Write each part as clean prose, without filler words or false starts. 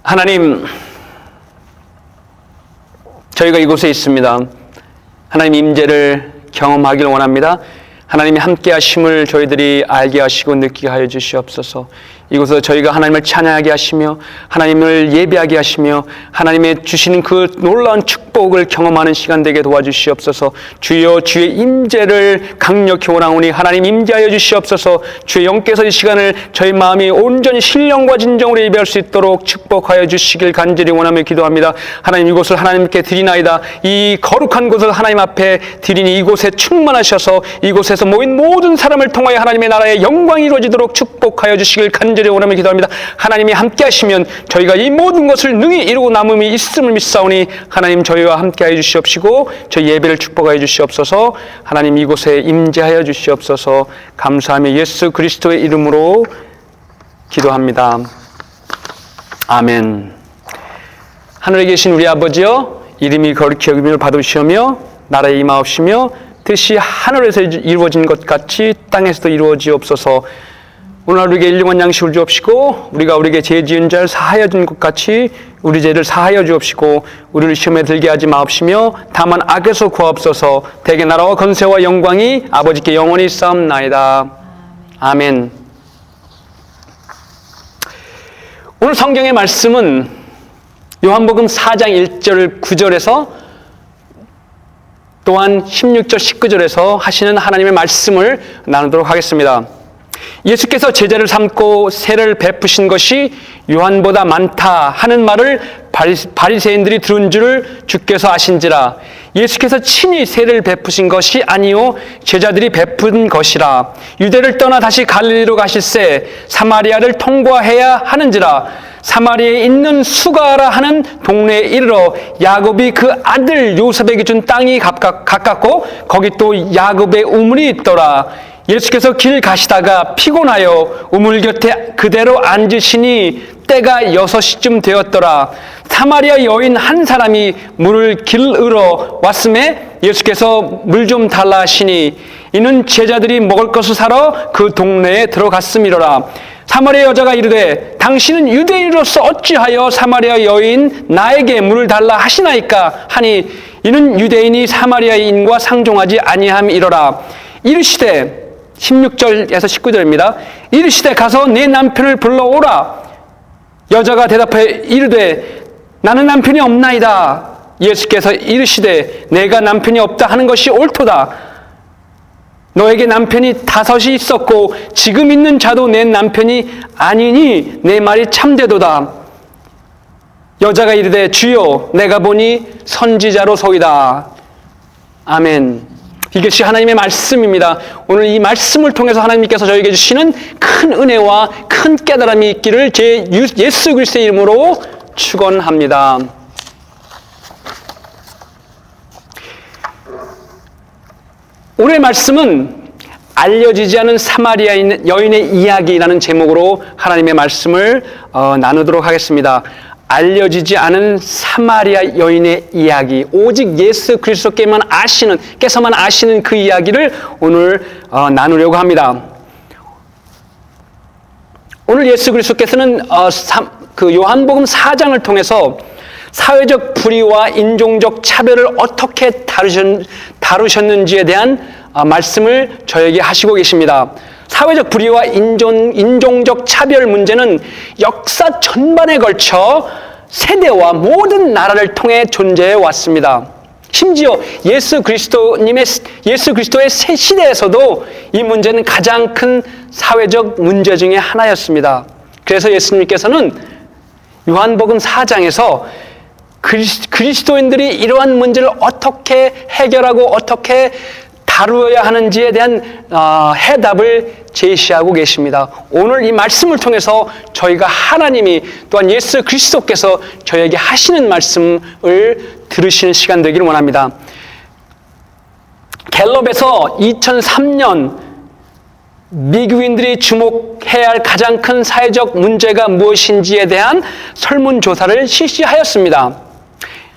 하나님, 저희가 이곳에 있습니다. 하나님 임재를 경험하길 원합니다. 하나님이 함께 하심을 저희들이 알게 하시고 느끼게 하여 주시옵소서. 이곳에서 저희가 하나님을 찬양하게 하시며 하나님을 예배하게 하시며 하나님의 주시는 그 놀라운 축복을 경험하는 시간 되게 도와주시옵소서. 주여, 주의 임재를 강력히 원하오니 하나님 임재하여 주시옵소서. 주의 영께서 이 시간을 저희 마음이 온전히 신령과 진정으로 예배할 수 있도록 축복하여 주시길 간절히 원하며 기도합니다. 하나님, 이곳을 하나님께 드리나이다. 이 거룩한 곳을 하나님 앞에 드리니 이곳에 충만하셔서 이곳에서 모인 모든 사람을 통하여 하나님의 나라의 영광이 이루어지도록 축복하여 주시길 간절히 원하며 기도합니다. 하나님이 함께 하시면 저희가 이 모든 것을 능히 이루고 남음이 있음을 믿사오니 하나님, 저희와 함께 하여 주시옵시고 저희 예배를 축복하여 주시옵소서. 하나님, 이곳에 임재하여 주시옵소서. 감사하며 예수 그리스도의 이름으로 기도합니다. 아멘. 하늘에 계신 우리 아버지여, 이름이 거룩히 여김을 받으시오며 나라에 임하옵시며 뜻이 하늘에서 이루어진 것 같이 땅에서도 이루어지옵소서. 오늘 우리에게 일용할 양식을 주옵시고 우리가 우리에게 죄 지은 자를 사하여 준 것 같이 우리 죄를 사하여 주옵시고 우리를 시험에 들게 하지 마옵시며 다만 악에서 구하옵소서. 대개 나라와 권세와 영광이 아버지께 영원히 있사옵나이다. 아멘. 오늘 성경의 말씀은 요한복음 4장 1절 9절에서 또한 16절 19절에서 하시는 하나님의 말씀을 나누도록 하겠습니다. 예수께서 제자를 삼고 세를 베푸신 것이 요한보다 많다 하는 말을 바리새인들이 들은 줄을 주께서 아신지라. 예수께서 친히 세를 베푸신 것이 아니요 제자들이 베푼 것이라. 유대를 떠나 다시 갈릴리로 가실새 사마리아를 통과해야 하는지라. 사마리아에 있는 수가라 하는 동네에 이르러 야곱이 그 아들 요셉에게 준 땅이 가깝고 거기 또 야곱의 우물이 있더라. 예수께서 길 가시다가 피곤하여 우물 곁에 그대로 앉으시니 때가 6시쯤 되었더라. 사마리아 여인 한 사람이 물을 길으러 왔음에 예수께서 물 좀 달라 하시니 이는 제자들이 먹을 것을 사러 그 동네에 들어갔음이로라. 사마리아 여자가 이르되 당신은 유대인으로서 어찌하여 사마리아 여인 나에게 물을 달라 하시나이까 하니 이는 유대인이 사마리아인과 상종하지 아니함이로라. 이르시되 16절에서 19절입니다. 이르시되 가서 내 남편을 불러오라. 여자가 대답하여 이르되 나는 남편이 없나이다. 예수께서 이르시되 내가 남편이 없다 하는 것이 옳도다. 너에게 남편이 5이 있었고 지금 있는 자도 내 남편이 아니니 내 말이 참되도다. 여자가 이르되 주여 내가 보니 선지자로소이다. 아멘. 이것이 하나님의 말씀입니다. 오늘 이 말씀을 통해서 하나님께서 저에게 주시는 큰 은혜와 큰 깨달음이 있기를 제 예수 그리스도의 이름으로 축원합니다. 오늘의 말씀은 알려지지 않은 사마리아 여인의 이야기라는 제목으로 하나님의 말씀을 나누도록 하겠습니다. 알려지지 않은 사마리아 여인의 이야기, 오직 예수 그리스도께서만 아시는 그 이야기를 오늘 나누려고 합니다. 오늘 예수 그리스도께서는 그 요한복음 4장을 통해서 사회적 불의와 인종적 차별을 어떻게 다루셨는지에 대한 말씀을 저에게 하시고 계십니다. 사회적 불의와 인종적 차별 문제는 역사 전반에 걸쳐 세대와 모든 나라를 통해 존재해 왔습니다. 심지어 예수 그리스도의 새 시대에서도 이 문제는 가장 큰 사회적 문제 중에 하나였습니다. 그래서 예수님께서는 요한복음 4장에서 그리스도인들이 이러한 문제를 어떻게 해결하고 어떻게 다루어야 하는지에 대한 해답을 제시하고 계십니다. 오늘 이 말씀을 통해서 저희가 하나님이 또한 예수 그리스도께서 저에게 하시는 말씀을 들으시는 시간 되기를 원합니다. 갤럽에서 2003년 미국인들이 주목해야 할 가장 큰 사회적 문제가 무엇인지에 대한 설문조사를 실시하였습니다.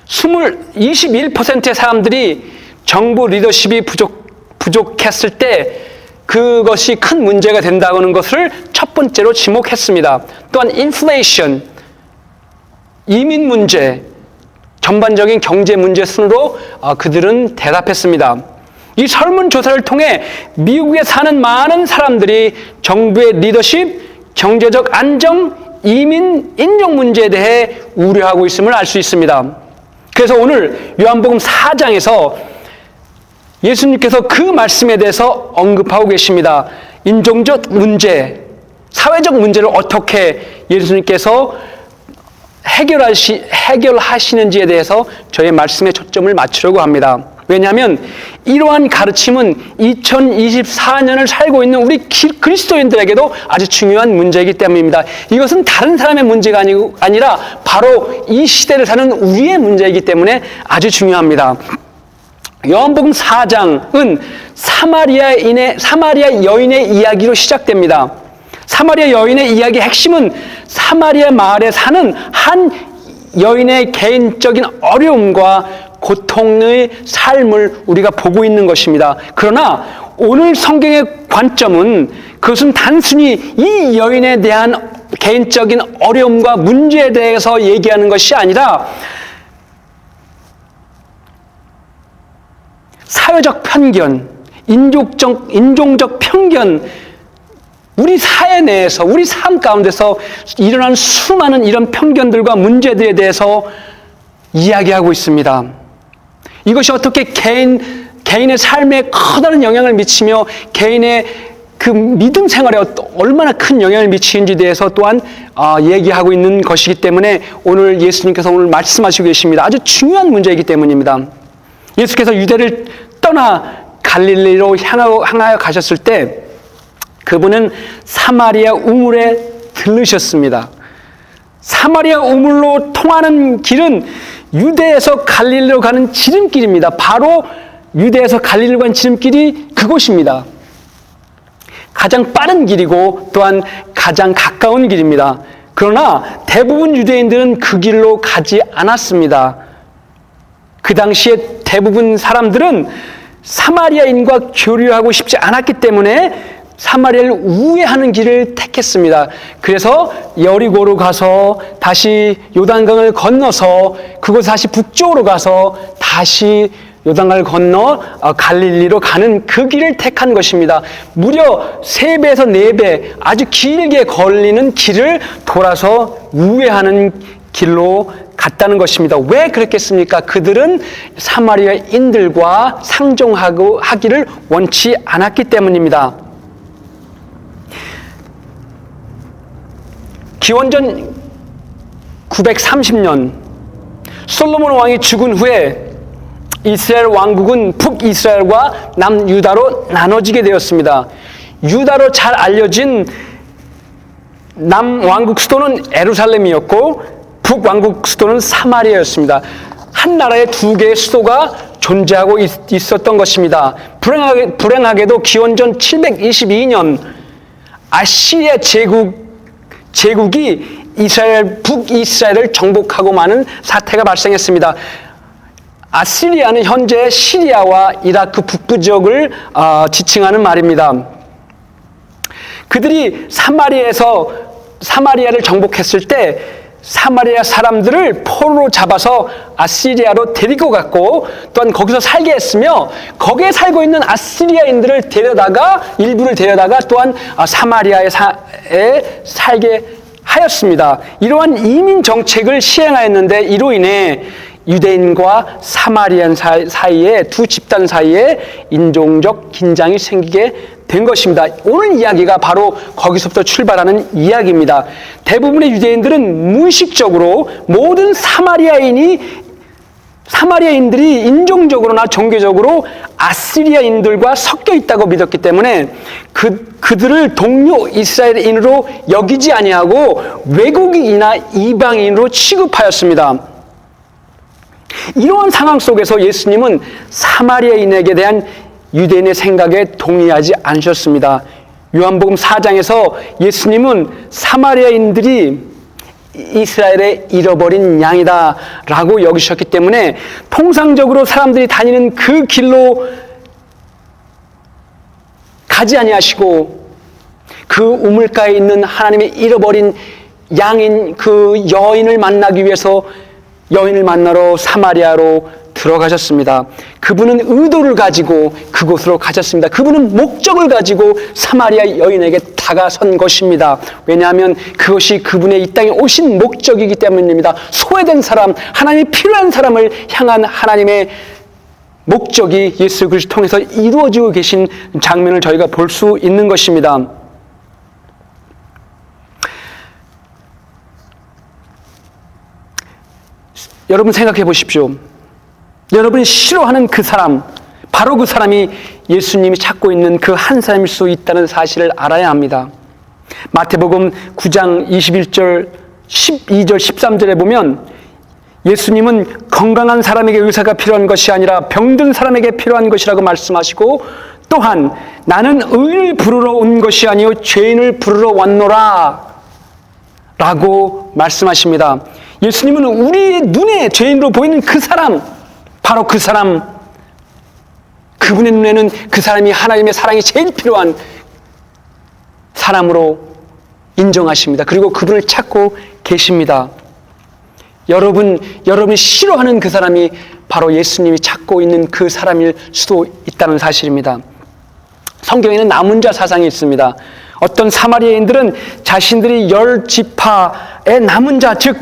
21%의 사람들이 정부 리더십이 부족했을 때 그것이 큰 문제가 된다는 것을 첫 번째로 지목했습니다. 또한 인플레이션, 이민 문제, 전반적인 경제 문제 순으로 그들은 대답했습니다. 이 설문조사를 통해 미국에 사는 많은 사람들이 정부의 리더십, 경제적 안정, 이민, 인종 문제에 대해 우려하고 있음을 알 수 있습니다. 그래서 오늘 요한복음 4장에서 예수님께서 그 말씀에 대해서 언급하고 계십니다. 인종적 문제, 사회적 문제를 어떻게 예수님께서 해결하시는지에 대해서 저의 말씀에 초점을 맞추려고 합니다. 왜냐하면 이러한 가르침은 2024년을 살고 있는 우리 그리스도인들에게도 아주 중요한 문제이기 때문입니다. 이것은 다른 사람의 문제가 아니라 바로 이 시대를 사는 우리의 문제이기 때문에 아주 중요합니다. 요한복음 4장은 사마리아 여인의 이야기로 시작됩니다. 사마리아 여인의 이야기의 핵심은 사마리아 마을에 사는 한 여인의 개인적인 어려움과 고통의 삶을 우리가 보고 있는 것입니다. 그러나 오늘 성경의 관점은 그것은 단순히 이 여인에 대한 개인적인 어려움과 문제에 대해서 얘기하는 것이 아니라 사회적 편견, 인종적 편견, 우리 사회 내에서, 우리 삶 가운데서 일어나는 수많은 이런 편견들과 문제들에 대해서 이야기하고 있습니다. 이것이 어떻게 개인의 삶에 커다란 영향을 미치며 개인의 그 믿음 생활에 얼마나 큰 영향을 미치는지에 대해서 또한 얘기하고 있는 것이기 때문에 오늘 예수님께서 오늘 말씀하시고 계십니다. 아주 중요한 문제이기 때문입니다. 예수께서 유대를 떠나 갈릴리로 향하여 가셨을 때 그분은 사마리아 우물에 들르셨습니다. 사마리아 우물로 통하는 길은 유대에서 갈릴리로 가는 지름길입니다. 바로 유대에서 갈릴리로 가는 지름길이 그곳입니다. 가장 빠른 길이고 또한 가장 가까운 길입니다. 그러나 대부분 유대인들은 그 길로 가지 않았습니다. 그 당시에 대부분 사람들은 사마리아인과 교류하고 싶지 않았기 때문에 사마리아를 우회하는 길을 택했습니다. 그래서 여리고로 가서 다시 요단강을 건너서 그곳 다시 북쪽으로 가서 다시 요단강을 건너 갈릴리로 가는 그 길을 택한 것입니다. 무려 3배에서 4배 아주 길게 걸리는 길을 돌아서 우회하는 길로 갔다는 것입니다. 왜 그랬겠습니까? 그들은 사마리아인들과 상종하기를 원치 않았기 때문입니다. 기원전 930년 솔로몬 왕이 죽은 후에 이스라엘 왕국은 북이스라엘과 남유다로 나눠지게 되었습니다. 유다로 잘 알려진 남왕국 수도는 예루살렘이었고 북왕국 수도는 사마리아였습니다. 한 나라에 2개의 수도가 존재하고 있었던 것입니다. 불행하게도 기원전 722년 아시리아 제국이 북이스라엘을 정복하고 마는 사태가 발생했습니다. 아시리아는 현재 시리아와 이라크 북부 지역을 지칭하는 말입니다. 그들이 사마리아를 정복했을 때 사마리아 사람들을 포로로 잡아서 아시리아로 데리고 갔고 또한 거기서 살게 했으며 거기에 살고 있는 아시리아인들을 일부를 데려다가 또한 사마리아에 살게 하였습니다. 이러한 이민 정책을 시행하였는데 이로 인해 유대인과 사마리안 사이에 두 집단 사이에 인종적 긴장이 생기게 된 것입니다. 오늘 이야기가 바로 거기서부터 출발하는 이야기입니다. 대부분의 유대인들은 무의식적으로 모든 사마리아인들이 인종적으로나 종교적으로 아시리아인들과 섞여 있다고 믿었기 때문에 그들을 동료 이스라엘인으로 여기지 아니하고 외국인이나 이방인으로 취급하였습니다. 이러한 상황 속에서 예수님은 사마리아인에게 대한 유대인의 생각에 동의하지 않으셨습니다. 요한복음 4장에서 예수님은 사마리아인들이 이스라엘의 잃어버린 양이다 라고 여기셨기 때문에 통상적으로 사람들이 다니는 그 길로 가지 아니하시고 그 우물가에 있는 하나님의 잃어버린 양인 그 여인을 만나기 위해서 여인을 만나러 사마리아로 들어가셨습니다. 그분은 의도를 가지고 그곳으로 가셨습니다. 그분은 목적을 가지고 사마리아 여인에게 다가선 것입니다. 왜냐하면 그것이 그분의 이 땅에 오신 목적이기 때문입니다. 소외된 사람, 하나님이 필요한 사람을 향한 하나님의 목적이 예수 그리스도를 통해서 이루어지고 계신 장면을 저희가 볼 수 있는 것입니다. 여러분 생각해 보십시오. 여러분이 싫어하는 그 사람, 바로 그 사람이 예수님이 찾고 있는 그 한 사람일 수 있다는 사실을 알아야 합니다. 마태복음 9장 21절, 12절, 13절에 보면 예수님은 건강한 사람에게 의사가 필요한 것이 아니라 병든 사람에게 필요한 것이라고 말씀하시고, 또한 나는 의인을 부르러 온 것이 아니요 죄인을 부르러 왔노라 라고 말씀하십니다. 예수님은 우리의 눈에 죄인으로 보이는 그 사람, 바로 그 사람, 그분의 눈에는 그 사람이 하나님의 사랑이 제일 필요한 사람으로 인정하십니다. 그리고 그분을 찾고 계십니다. 여러분이 싫어하는 그 사람이 바로 예수님이 찾고 있는 그 사람일 수도 있다는 사실입니다. 성경에는 남은 자 사상이 있습니다. 어떤 사마리아인들은 자신들이 10지파의 남은 자, 즉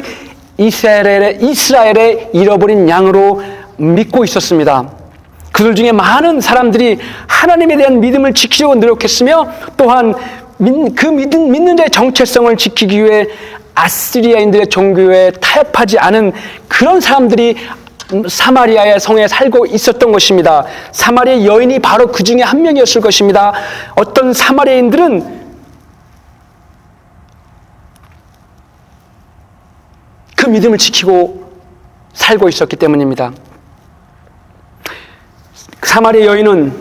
이스라엘의 잃어버린 양으로 믿고 있었습니다. 그들 중에 많은 사람들이 하나님에 대한 믿음을 지키려고 노력했으며, 또한 그 믿는 자의 정체성을 지키기 위해 아시리아인들의 종교에 타협하지 않은 그런 사람들이 사마리아의 성에 살고 있었던 것입니다. 사마리아 여인이 바로 그 중에 한 명이었을 것입니다. 어떤 사마리아인들은 그 믿음을 지키고 살고 있었기 때문입니다. 사마리아 여인은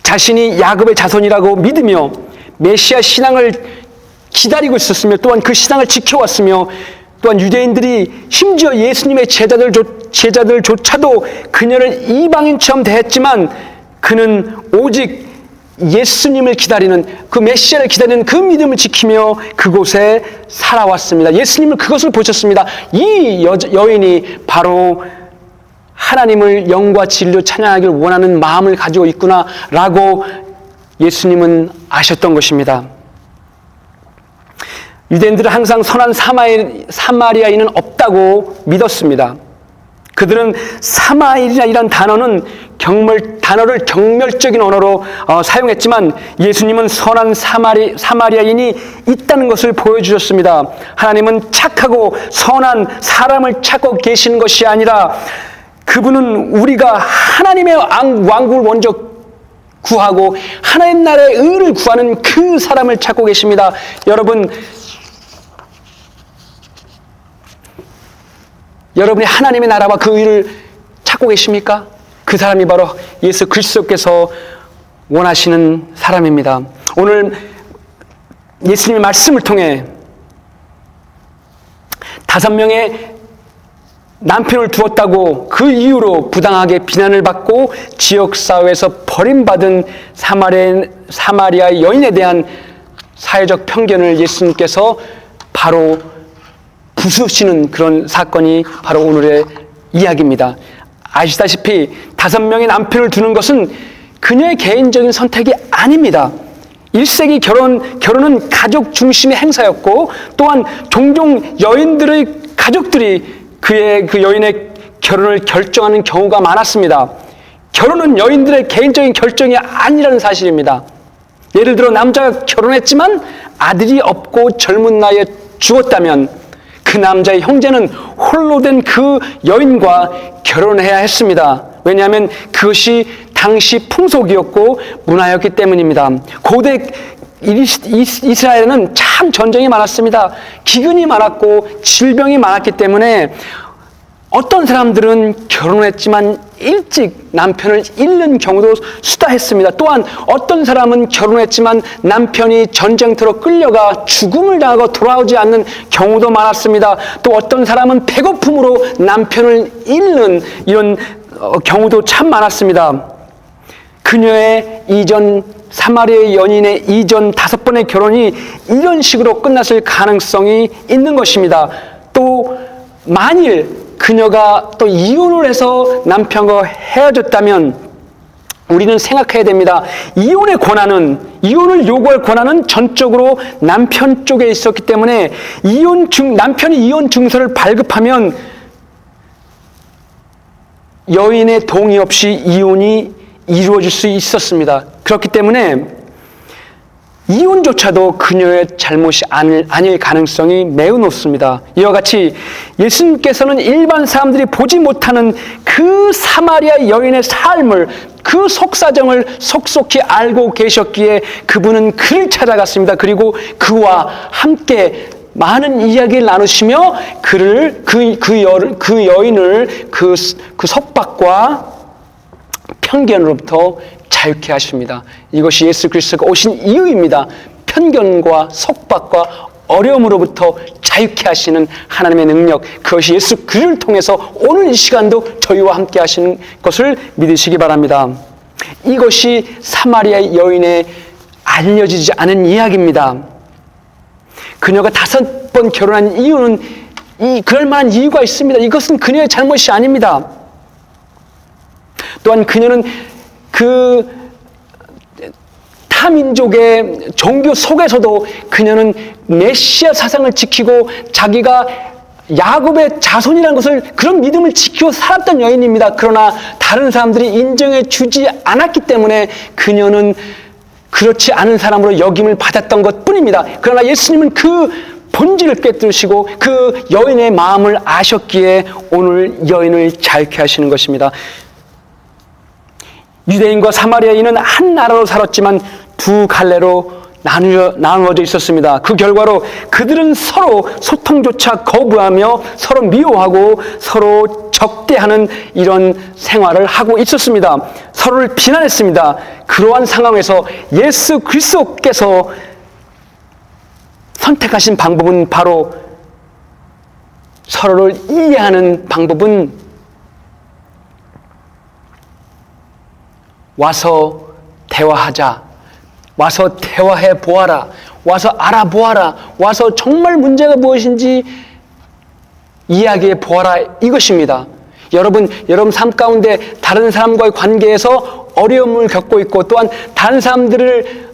자신이 야곱의 자손이라고 믿으며 메시아 신앙을 기다리고 있었으며, 또한 그 신앙을 지켜왔으며, 또한 유대인들이 심지어 예수님의 제자들조차도 그녀를 이방인처럼 대했지만 그는 오직 예수님을 기다리는, 그 메시아를 기다리는 그 믿음을 지키며 그곳에 살아왔습니다. 예수님을 그것을 보셨습니다. 이 여인이 바로 하나님을 영과 진리로 찬양하기를 원하는 마음을 가지고 있구나라고 예수님은 아셨던 것입니다. 유대인들은 항상 선한 사마리아인은 없다고 믿었습니다. 그들은 사마리아이라는 단어를 경멸적인 언어로 사용했지만 예수님은 선한 사마리아인이 있다는 것을 보여주셨습니다. 하나님은 착하고 선한 사람을 찾고 계시는 것이 아니라 그분은 우리가 하나님의 왕국을 먼저 구하고 하나님 나라의 의를 구하는 그 사람을 찾고 계십니다. 여러분이 하나님의 나라와 그 의를 찾고 계십니까? 그 사람이 바로 예수 그리스도께서 원하시는 사람입니다. 오늘 예수님의 말씀을 통해 5명의 남편을 두었다고 그 이유로 부당하게 비난을 받고 지역사회에서 버림받은 사마리아 여인에 대한 사회적 편견을 예수님께서 바로 부수시는 그런 사건이 바로 오늘의 이야기입니다. 아시다시피 5명의 남편을 두는 것은 그녀의 개인적인 선택이 아닙니다. 1세기 결혼은 가족 중심의 행사였고, 또한 종종 여인들의 가족들이 그 여인의 결혼을 결정하는 경우가 많았습니다. 결혼은 여인들의 개인적인 결정이 아니라는 사실입니다. 예를 들어 남자가 결혼했지만 아들이 없고 젊은 나이에 죽었다면 그 남자의 형제는 홀로 된 그 여인과 결혼해야 했습니다. 왜냐하면 그것이 당시 풍속이었고 문화였기 때문입니다. 고대 이스라엘에는 참 전쟁이 많았습니다. 기근이 많았고 질병이 많았기 때문에 어떤 사람들은 결혼했지만 일찍 남편을 잃는 경우도 수다했습니다. 또한 어떤 사람은 결혼했지만 남편이 전쟁터로 끌려가 죽음을 당하고 돌아오지 않는 경우도 많았습니다. 또 어떤 사람은 배고픔으로 남편을 잃는 이런 경우도 참 많았습니다. 그녀의 이전 사마리아 연인의 이전 5번의 결혼이 이런 식으로 끝났을 가능성이 있는 것입니다. 또 만일 그녀가 또 이혼을 해서 남편과 헤어졌다면 우리는 생각해야 됩니다. 이혼을 요구할 권한은 전적으로 남편 쪽에 있었기 때문에 남편이 이혼 증서를 발급하면 여인의 동의 없이 이혼이 이루어질 수 있었습니다. 그렇기 때문에 이혼조차도 그녀의 잘못이 아닐 가능성이 매우 높습니다. 이와 같이 예수님께서는 일반 사람들이 보지 못하는 그 사마리아 여인의 삶을, 그 속사정을 속속히 알고 계셨기에 그분은 그를 찾아갔습니다. 그리고 그와 함께 많은 이야기를 나누시며 그 여인을 그 속박과 편견으로부터 자유케 하십니다. 이것이 예수 그리스도가 오신 이유입니다. 편견과 속박과 어려움으로부터 자유케 하시는 하나님의 능력, 그것이 예수 그를 통해서 오늘 이 시간도 저희와 함께 하시는 것을 믿으시기 바랍니다. 이것이 사마리아 여인의 알려지지 않은 이야기입니다. 그녀가 5번 결혼한 이유는 그럴 만한 이유가 있습니다. 이것은 그녀의 잘못이 아닙니다. 또한 그녀는 그 타민족의 종교 속에서도 그녀는 메시아 사상을 지키고 자기가 야곱의 자손이라는 것을, 그런 믿음을 지키고 살았던 여인입니다. 그러나 다른 사람들이 인정해 주지 않았기 때문에 그녀는 그렇지 않은 사람으로 여김을 받았던 것 뿐입니다. 그러나 예수님은 그 본질을 꿰뚫으시고 그 여인의 마음을 아셨기에 오늘 여인을 자유케 하시는 것입니다. 유대인과 사마리아인은 한 나라로 살았지만 두 갈래로 나누어져 있었습니다. 그 결과로 그들은 서로 소통조차 거부하며 서로 미워하고 서로 적대하는 이런 생활을 하고 있었습니다. 서로를 비난했습니다. 그러한 상황에서 예수 그리스도께서 선택하신 방법은 바로 서로를 이해하는 방법은 와서 대화하자. 와서 대화해 보아라. 와서 알아보아라. 와서 정말 문제가 무엇인지 이야기해 보아라. 이것입니다. 여러분 삶 가운데 다른 사람과의 관계에서 어려움을 겪고 있고 또한 다른 사람들을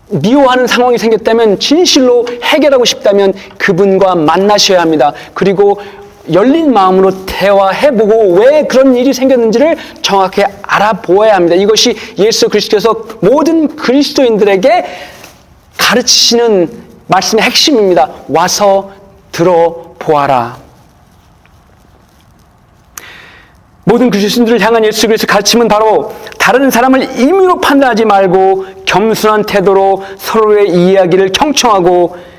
미워하는 상황이 생겼다면 진실로 해결하고 싶다면 그분과 만나셔야 합니다. 그리고 열린 마음으로 대화해보고 왜 그런 일이 생겼는지를 정확히 알아보아야 합니다. 이것이 예수 그리스도께서 모든 그리스도인들에게 가르치시는 말씀의 핵심입니다. 와서 들어보아라. 모든 그리스도인들을 향한 예수 그리스도의 가르침은 바로 다른 사람을 임의로 판단하지 말고 겸손한 태도로 서로의 이야기를 경청하고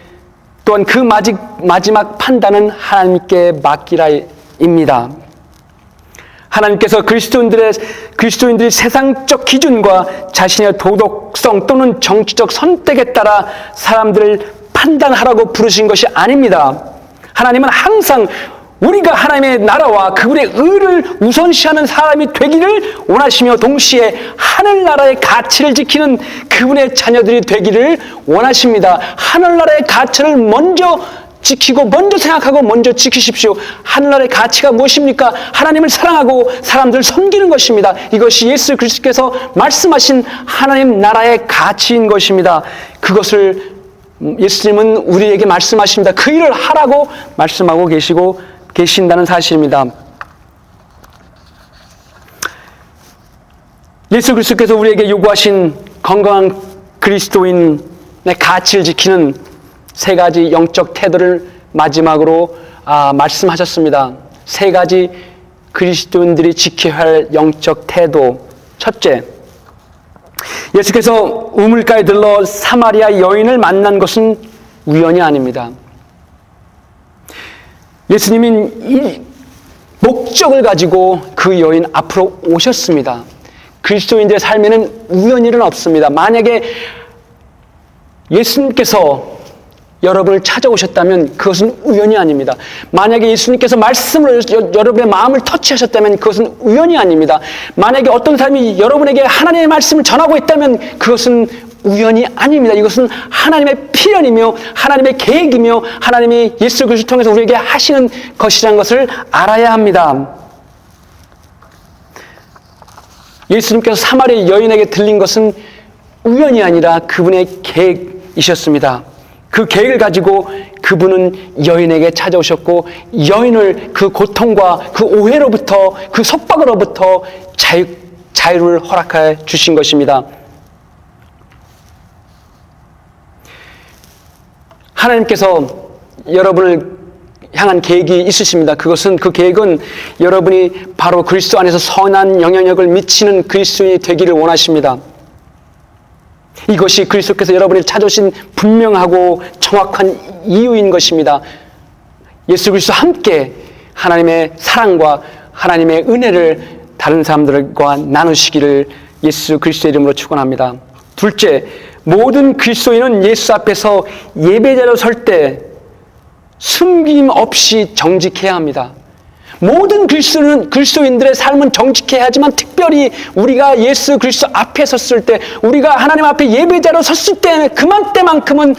또한 그 마지막 판단은 하나님께 맡기라입니다. 하나님께서 그리스도인들의 세상적 기준과 자신의 도덕성 또는 정치적 선택에 따라 사람들을 판단하라고 부르신 것이 아닙니다. 하나님은 항상 우리가 하나님의 나라와 그분의 의를 우선시하는 사람이 되기를 원하시며 동시에 하늘나라의 가치를 지키는 그분의 자녀들이 되기를 원하십니다. 하늘나라의 가치를 먼저 지키고 먼저 생각하고 먼저 지키십시오. 하늘나라의 가치가 무엇입니까? 하나님을 사랑하고 사람들을 섬기는 것입니다. 이것이 예수 그리스도께서 말씀하신 하나님 나라의 가치인 것입니다. 그것을 예수님은 우리에게 말씀하십니다. 그 일을 하라고 말씀하고 계신다는 사실입니다. 예수 그리스도께서 우리에게 요구하신 건강한 그리스도인의 가치를 지키는 3가지 영적 태도를 마지막으로 말씀하셨습니다. 3가지 그리스도인들이 지켜야 할 영적 태도. 첫째, 예수께서 우물가에 들러 사마리아 여인을 만난 것은 우연이 아닙니다. 예수님은 이 목적을 가지고 그 여인 앞으로 오셨습니다. 그리스도인들의 삶에는 우연일은 없습니다. 만약에 예수님께서 여러분을 찾아오셨다면 그것은 우연이 아닙니다. 만약에 예수님께서 말씀으로 여러분의 마음을 터치하셨다면 그것은 우연이 아닙니다. 만약에 어떤 사람이 여러분에게 하나님의 말씀을 전하고 있다면 그것은 우연이 아닙니다. 이것은 하나님의 필연이며 하나님의 계획이며 하나님이 예수 그리스도를 통해서 우리에게 하시는 것이라는 것을 알아야 합니다. 예수님께서 사마리아 여인에게 들린 것은 우연이 아니라 그분의 계획이셨습니다. 그 계획을 가지고 그분은 여인에게 찾아오셨고 여인을 그 고통과 그 오해로부터 그 속박으로부터 자유를 허락해 주신 것입니다. 하나님께서 여러분을 향한 계획이 있으십니다. 그 계획은 여러분이 바로 그리스도 안에서 선한 영향력을 미치는 그리스도인이 되기를 원하십니다. 이것이 그리스도께서 여러분을 찾아오신 분명하고 정확한 이유인 것입니다. 예수 그리스도와 함께 하나님의 사랑과 하나님의 은혜를 다른 사람들과 나누시기를 예수 그리스도의 이름으로 축원합니다. 둘째, 모든 그리스도인은 예수 앞에서 예배자로 설 때 숨김 없이 정직해야 합니다. 모든 그리스도인들의 삶은 정직해야 하지만 특별히 우리가 예수 그리스도 앞에 섰을 때, 우리가 하나님 앞에 예배자로 섰을 때 그만큼은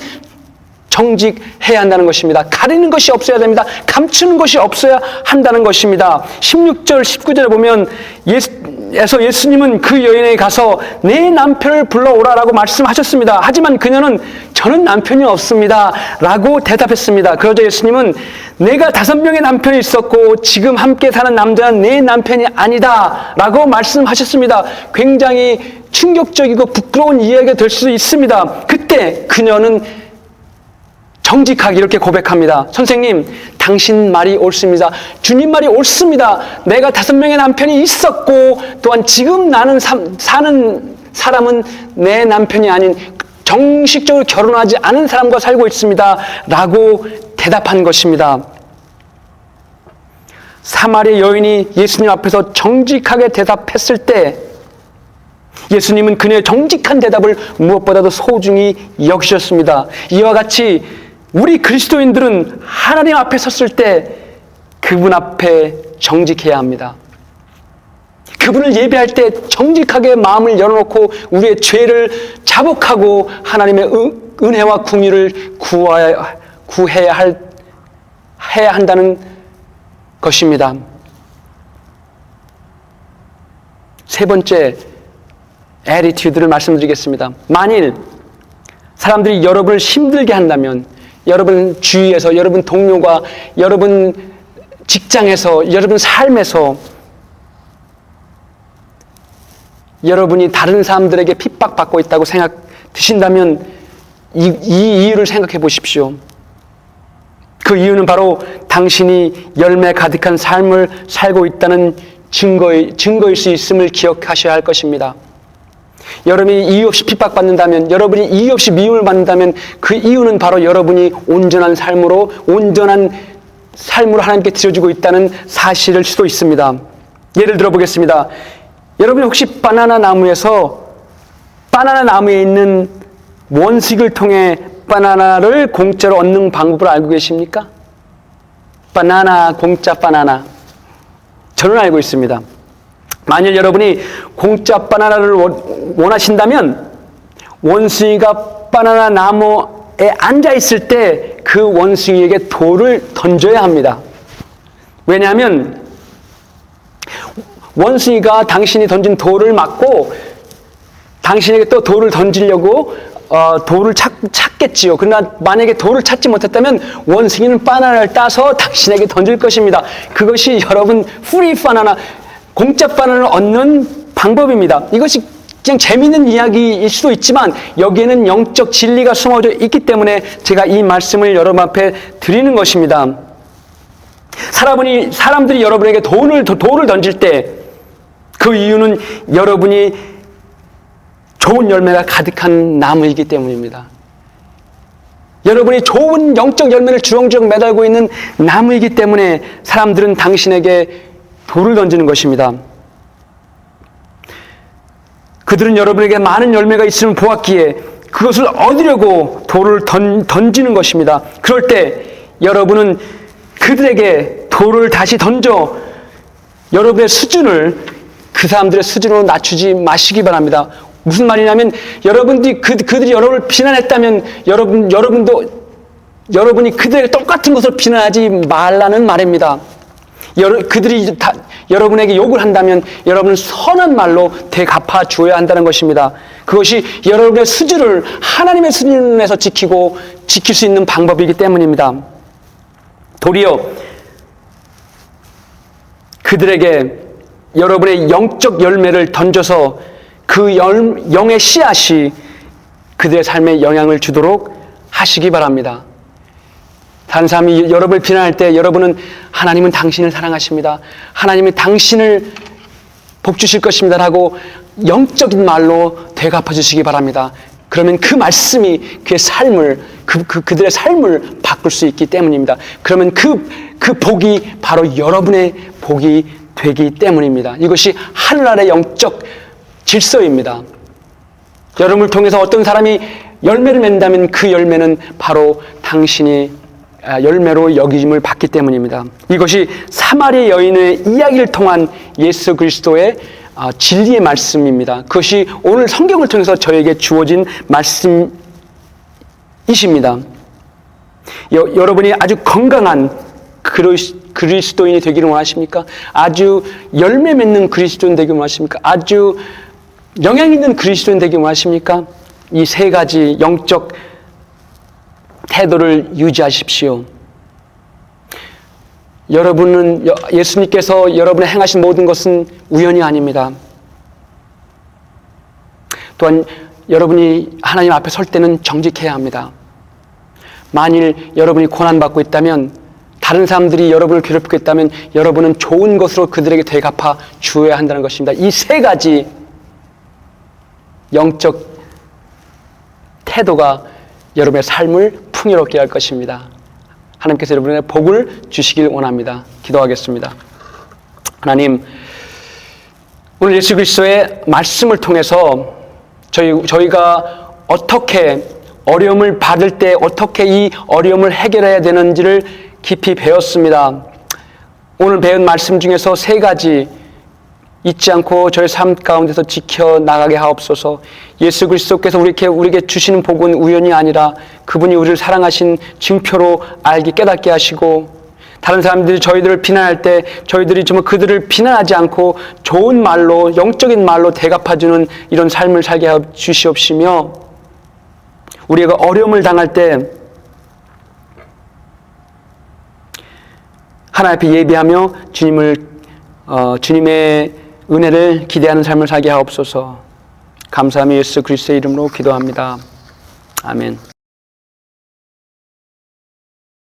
정직해야 한다는 것입니다. 가리는 것이 없어야 됩니다. 감추는 것이 없어야 한다는 것입니다. 16절, 19절에 보면 예수님은 그 여인에게 가서 내 남편을 불러오라라고 말씀하셨습니다. 하지만 그녀는 저는 남편이 없습니다 라고 대답했습니다. 그러자 예수님은 내가 5명의 남편이 있었고 지금 함께 사는 남자는 내 남편이 아니다 라고 말씀하셨습니다. 굉장히 충격적이고 부끄러운 이야기가 될 수도 있습니다. 그때 그녀는 정직하게 이렇게 고백합니다. 선생님, 당신 말이 옳습니다. 주님 말이 옳습니다. 내가 5명의 남편이 있었고 또한 지금 나는 사는 사람은 내 남편이 아닌 정식적으로 결혼하지 않은 사람과 살고 있습니다 라고 대답한 것입니다. 사마리아 여인이 예수님 앞에서 정직하게 대답했을 때 예수님은 그녀의 정직한 대답을 무엇보다도 소중히 여기셨습니다. 이와 같이 우리 그리스도인들은 하나님 앞에 섰을 때 그분 앞에 정직해야 합니다. 그분을 예배할 때 정직하게 마음을 열어놓고 우리의 죄를 자복하고 하나님의 은혜와 궁유를 구해야 한다는 것입니다. 세 번째 애티튜드를 말씀드리겠습니다. 만일 사람들이 여러분을 힘들게 한다면, 여러분 주위에서, 여러분 동료가, 여러분 직장에서, 여러분 삶에서 여러분이 다른 사람들에게 핍박받고 있다고 드신다면 이 이유를 생각해 보십시오. 그 이유는 바로 당신이 열매 가득한 삶을 살고 있다는 증거일 수 있음을 기억하셔야 할 것입니다. 여러분이 이유 없이 핍박받는다면, 여러분이 이유 없이 미움을 받는다면 그 이유는 바로 여러분이 온전한 삶으로 하나님께 드려주고 있다는 사실일 수도 있습니다. 예를 들어 보겠습니다. 여러분이 혹시 바나나 나무에 있는 원식을 통해 바나나를 공짜로 얻는 방법을 알고 계십니까? 공짜 바나나. 저는 알고 있습니다. 만일 여러분이 공짜 바나나를 원하신다면 원숭이가 바나나 나무에 앉아있을 때 그 원숭이에게 돌을 던져야 합니다. 왜냐하면 원숭이가 당신이 던진 돌을 맞고 당신에게 또 돌을 던지려고 돌을 찾겠지요. 그러나 만약에 돌을 찾지 못했다면 원숭이는 바나나를 따서 당신에게 던질 것입니다. 그것이 여러분 프리 바나나, 공짜 바나나를 얻는 방법입니다. 이것이 그냥 재미있는 이야기일 수도 있지만 여기에는 영적 진리가 숨어져 있기 때문에 제가 이 말씀을 여러분 앞에 드리는 것입니다. 사람들이 여러분에게 돌을 던질 때 그 이유는 여러분이 좋은 열매가 가득한 나무이기 때문입니다. 여러분이 좋은 영적 열매를 주렁주렁 매달고 있는 나무이기 때문에 사람들은 당신에게 돌을 던지는 것입니다. 그들은 여러분에게 많은 열매가 있음을 보았기에 그것을 얻으려고 돌을 던지는 것입니다. 그럴 때 여러분은 그들에게 돌을 다시 던져 여러분의 수준을 그 사람들의 수준으로 낮추지 마시기 바랍니다. 무슨 말이냐면 여러분들이 그들이 여러분을 비난했다면 여러분이 그들에게 똑같은 것을 비난하지 말라는 말입니다. 그들이 여러분에게 욕을 한다면 여러분은 선한 말로 되갚아 주어야 한다는 것입니다. 그것이 여러분의 수준을 하나님의 수준에서 지킬 수 있는 방법이기 때문입니다. 도리어 그들에게 여러분의 영적 열매를 던져서 그 영의 씨앗이 그들의 삶에 영향을 주도록 하시기 바랍니다. 다른 사람이 여러분을 비난할 때 여러분은 하나님은 당신을 사랑하십니다. 하나님은 당신을 복주실 것입니다 라고 영적인 말로 되갚아 주시기 바랍니다. 그러면 그 말씀이 그의 삶을 그들의 삶을 바꿀 수 있기 때문입니다. 그러면 그 복이 바로 여러분의 복이 되기 때문입니다. 이것이 하늘나라의 영적 질서입니다. 여러분을 통해서 어떤 사람이 열매를 맺는다면 그 열매는 바로 당신이 열매로 여김을 받기 때문입니다. 이것이 사마리아 여인의 이야기를 통한 예수 그리스도의 진리의 말씀입니다. 그것이 오늘 성경을 통해서 저에게 주어진 말씀이십니다. 여러분이 아주 건강한 그리스도인이 되기를 원하십니까? 아주 열매 맺는 그리스도인 되기를 원하십니까? 아주 영향 있는 그리스도인 되기를 원하십니까? 이 세 가지 영적 태도를 유지하십시오. 여러분은 예수님께서 여러분의 행하신 모든 것은 우연이 아닙니다. 또한 여러분이 하나님 앞에 설 때는 정직해야 합니다. 만일 여러분이 고난받고 있다면, 다른 사람들이 여러분을 괴롭히고 있다면 여러분은 좋은 것으로 그들에게 되갚아 주어야 한다는 것입니다. 이 세 가지 영적 태도가 여러분의 삶을 풍요롭게 할 것입니다. 하나님께서 여러분의 복을 주시길 원합니다. 기도하겠습니다. 하나님, 오늘 예수 그리스도의 말씀을 통해서 저희가 어떻게 어려움을 받을 때 어떻게 이 어려움을 해결해야 되는지를 깊이 배웠습니다. 오늘 배운 말씀 중에서 세 가지 잊지 않고 저의 삶 가운데서 지켜나가게 하옵소서. 예수 그리스도께서 우리에게 주시는 복은 우연이 아니라 그분이 우리를 사랑하신 증표로 알게 깨닫게 하시고, 다른 사람들이 저희들을 비난할 때 저희들이 정말 그들을 비난하지 않고 좋은 말로, 영적인 말로 대갚아주는 이런 삶을 살게 해 주시옵시며, 우리가 어려움을 당할 때 하나님 앞에 예비하며 주님의 은혜를 기대하는 삶을 살게 하옵소서. 감사하며 예수 그리스도의 이름으로 기도합니다. 아멘.